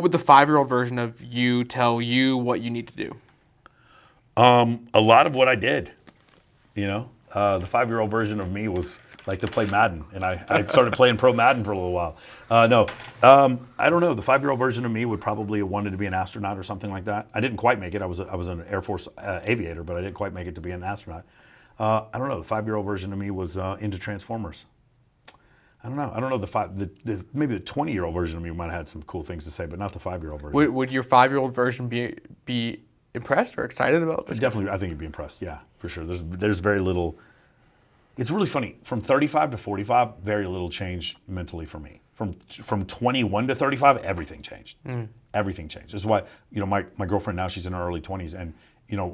What would the 5-year-old version of you tell you what you need to do? A lot of what I did, the 5-year-old version of me was like to play Madden, and I started playing pro Madden for a little while. I don't know. The 5-year-old version of me would probably have wanted to be an astronaut or something like that. I didn't quite make it. I was an Air Force aviator, but I didn't quite make it to be an astronaut. I don't know. The 5-year-old version of me was into Transformers. I don't know. Maybe the 20-year-old version of me might have had some cool things to say, but not the 5-year-old version. Would your 5-year-old version be impressed or excited about this? Definitely, I think you'd be impressed. Yeah, for sure. There's very little. It's really funny. From 35 to 45, very little changed mentally for me. From 21 to 35, everything changed. Everything changed. This is why my girlfriend now, she's in her early 20s, and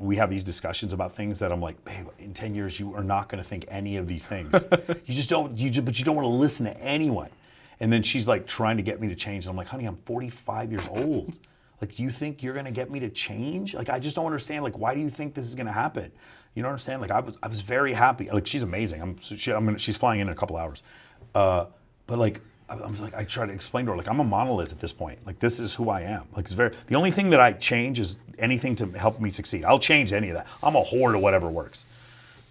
we have these discussions about things that I'm like, babe, in 10 years you are not going to think any of these things. But you don't want to listen to anyone. And then she's like trying to get me to change. And I'm like, honey, I'm 45 years old. Like, do you think you're going to get me to change? Like, I just don't understand. Like, why do you think this is going to happen? You don't understand? Like, I was very happy. Like, she's amazing. She's flying in a couple hours. But like, I try to explain to her, like, I'm a monolith at this point. Like, this is who I am. Like, the only thing that I change is anything to help me succeed. I'll change any of that. I'm a whore to whatever works.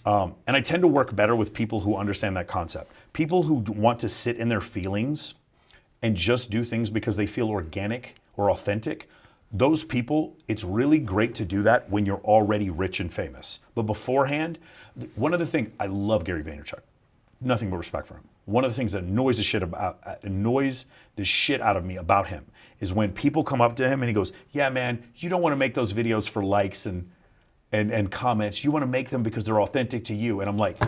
And I tend to work better with people who understand that concept. People who want to sit in their feelings and just do things because they feel organic or authentic. Those people, it's really great to do that when you're already rich and famous. But beforehand, one of the things, I love Gary Vaynerchuk. Nothing but respect for him. One of the things that annoys the shit out of me about him is when people come up to him and he goes, yeah, man, you don't want to make those videos for likes and comments. You want to make them because they're authentic to you. And I'm like,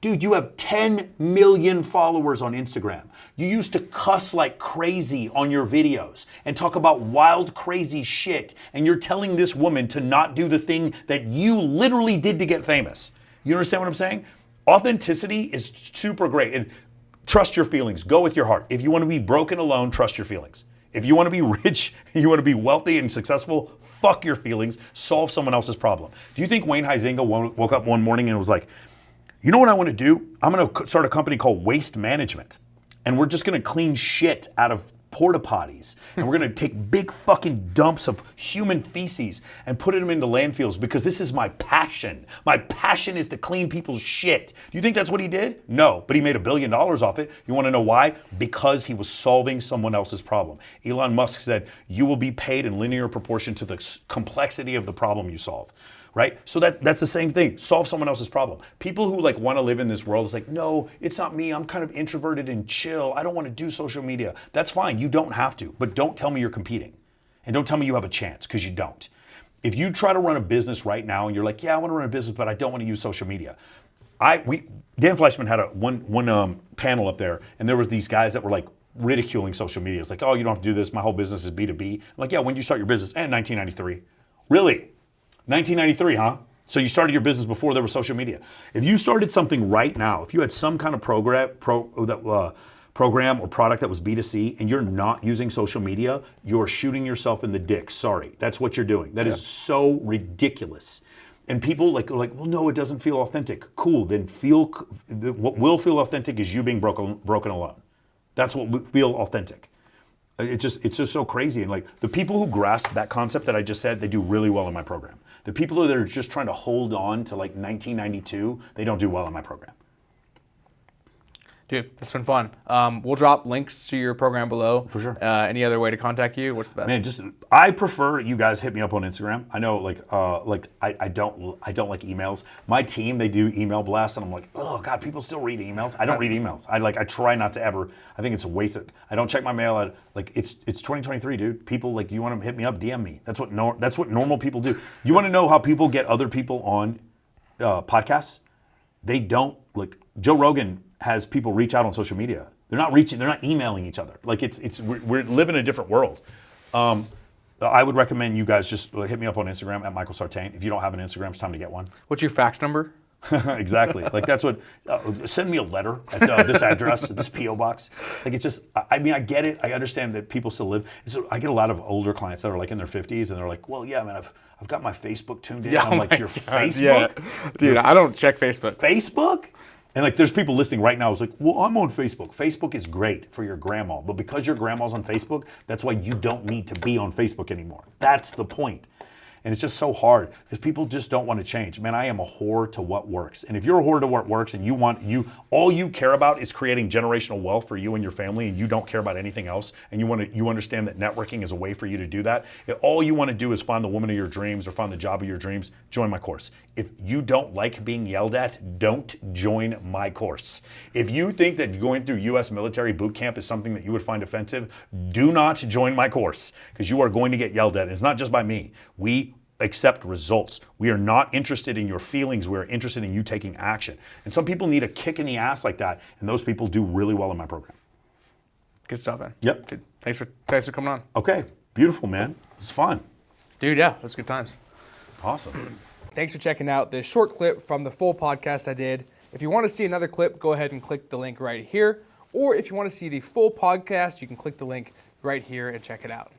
dude, you have 10 million followers on Instagram. You used to cuss like crazy on your videos and talk about wild, crazy shit. And you're telling this woman to not do the thing that you literally did to get famous. You understand what I'm saying? Authenticity is super great. And trust your feelings. Go with your heart. If you want to be broken alone, trust your feelings. If you want to be rich, you want to be wealthy and successful, fuck your feelings. Solve someone else's problem. Do you think Wayne Huizenga woke up one morning and was like, you know what I want to do? I'm going to start a company called Waste Management. And we're just going to clean shit out of porta potties. And we're going to take big fucking dumps of human feces and put them into landfills because this is my passion. My passion is to clean people's shit. Do you think that's what he did? No, but he made $1 billion off it. You want to know why? Because he was solving someone else's problem. Elon Musk said, you will be paid in linear proportion to the complexity of the problem you solve. Right? So that's the same thing. Solve someone else's problem. People who like want to live in this world is like, no, it's not me. I'm kind of introverted and chill. I don't want to do social media. That's fine. You don't have to. But don't tell me you're competing. And don't tell me you have a chance, because you don't. If you try to run a business right now and you're like, yeah, I want to run a business, but I don't want to use social media. Dan Fleischman had one panel up there, and there was these guys that were like ridiculing social media. It's like, oh, you don't have to do this. My whole business is B2B. I'm like, yeah, when did you start your business? 1993. Really? 1993, huh? So you started your business before there was social media. If you started something right now, if you had some kind of program or product that was B2C and you're not using social media, you're shooting yourself in the dick. Sorry, that's what you're doing. That is so ridiculous. And people like, well, no, it doesn't feel authentic. Cool, then what will feel authentic is you being broken alone. That's what will feel authentic. It's just so crazy. And like the people who grasp that concept that I just said, they do really well in my program. The people that are just trying to hold on to like 1992, they don't do well in my program. Dude, this has been fun. We'll drop links to your program below. For sure. Any other way to contact you? What's the best? Man, I prefer you guys hit me up on Instagram. I know, I don't like emails. My team, they do email blasts, and I'm like, oh God, people still read emails. I don't read emails. I try not to ever. I think it's a waste. I don't check my mail. It's 2023, dude. People like, you want to hit me up, DM me. That's what normal people do. You want to know how people get other people on podcasts? They don't. Like Joe Rogan has people reach out on social media. They're not emailing each other. Like we're living in a different world. I would recommend you guys just hit me up on Instagram at Michael Sartain. If you don't have an Instagram, it's time to get one. What's your fax number? Exactly. Like that's what, send me a letter at this address, this P.O. box. Like it's just, I mean, I get it. I understand that people still live. So I get a lot of older clients that are like in their 50s and they're like, well, yeah, man, I've got my Facebook tuned in. Yeah, I'm like, your God, Facebook? yeah. Dude, I don't check Facebook. Facebook? And like, there's people listening right now who's like, well, I'm on Facebook. Facebook is great for your grandma, but because your grandma's on Facebook, that's why you don't need to be on Facebook anymore. That's the point. And it's just so hard because people just don't want to change. Man, I am a whore to what works. And if you're a whore to what works and all you care about is creating generational wealth for you and your family, and you don't care about anything else, and you understand that networking is a way for you to do that, if all you want to do is find the woman of your dreams or find the job of your dreams, join my course. If you don't like being yelled at, don't join my course. If you think that going through U.S. military boot camp is something that you would find offensive, do not join my course, because you are going to get yelled at. And it's not just by me. We accept results. We are not interested in your feelings. We are interested in you taking action. And some people need a kick in the ass like that, and those people do really well in my program. Good stuff, man. Yep. Dude, thanks for coming on. Okay. Beautiful, man. It's fun. Dude, yeah, that's good times. Awesome. Thanks for checking out this short clip from the full podcast I did. If you want to see another clip, go ahead and click the link right here. Or if you want to see the full podcast, you can click the link right here and check it out.